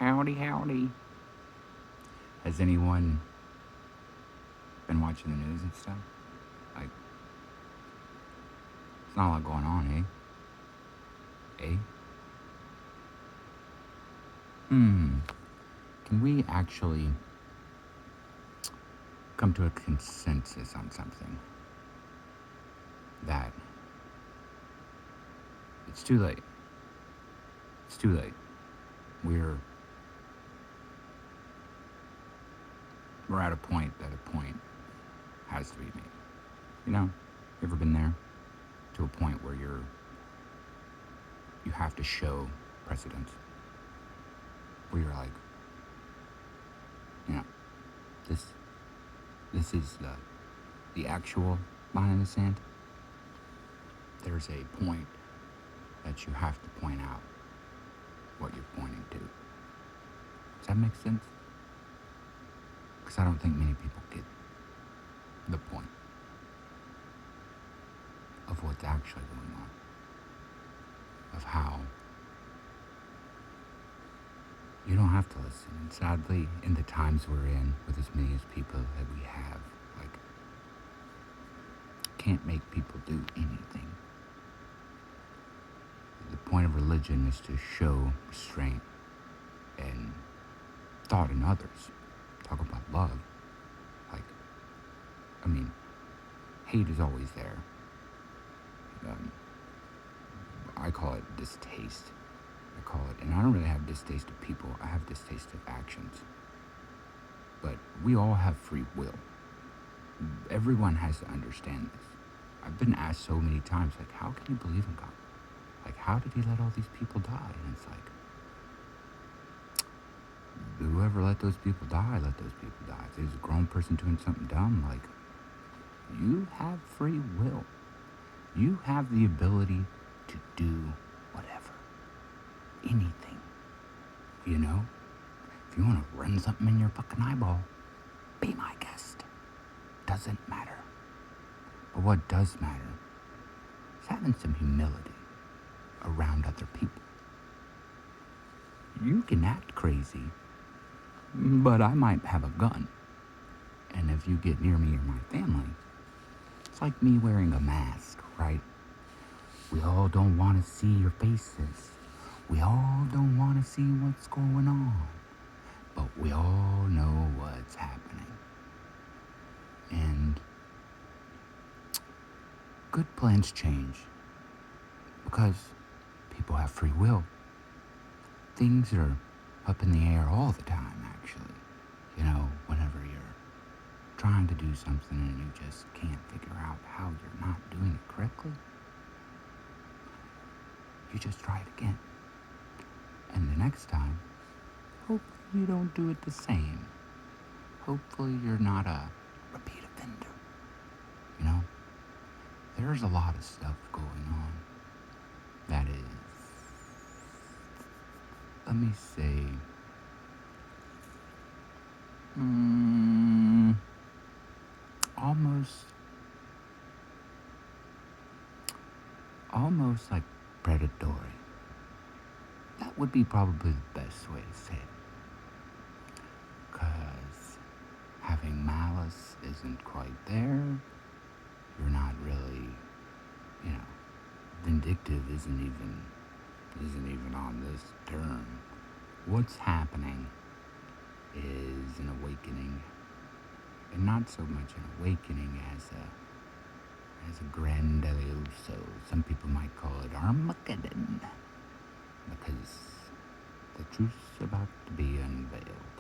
Howdy, howdy. Has anyone been watching the news and stuff? Like, it's not a lot going on, eh? Eh? Can we actually come to a consensus on something? That it's too late. It's too late. We're at a point that a point has to be made. You know, you ever been there? To a point where you have to show precedence. Where you're like, you know, this is the actual line in the sand. There's a point that you have to point out what you're pointing to. Does that make sense? Because I don't think many people get the point of what's actually going on. Of how you don't have to listen. And sadly, in the times we're in, with as many as people that we have, like, can't make people do anything. The point of religion is to show restraint and thought in others. Talk about love. Like, I mean, hate is always there. I call it distaste. And I don't really have distaste of people. I have distaste of actions. But we all have free will. Everyone has to understand this. I've been asked so many times, like, how can you believe in God? Like, how did he let all these people die? And it's like, whoever let those people die, let those people die. If there's a grown person doing something dumb, like, you have free will. You have the ability to do whatever. Anything. You know? If you want to run something in your fucking eyeball, be my guest. Doesn't matter. But what does matter is having some humility around other people. You can act crazy, but I might have a gun. And if you get near me or my family, it's like me wearing a mask, right? We all don't want to see your faces. We all don't want to see what's going on. But we all know what's happening. And good plans change because people have free will. Things are up in the air all the time, actually. You know, whenever you're trying to do something and you just can't figure out how you're not doing it correctly, you just try it again. And the next time, hopefully you don't do it the same. Hopefully you're not a repeat offender. You know? There's a lot of stuff going on that is, let me say, almost like predatory. That would be probably the best way to say it. Because having malice isn't quite there. You're not really, you know, vindictive isn't even on this term. What's happening is an awakening, and not so much an awakening as a grandiose. Some people might call it Armageddon, because the truth's about to be unveiled.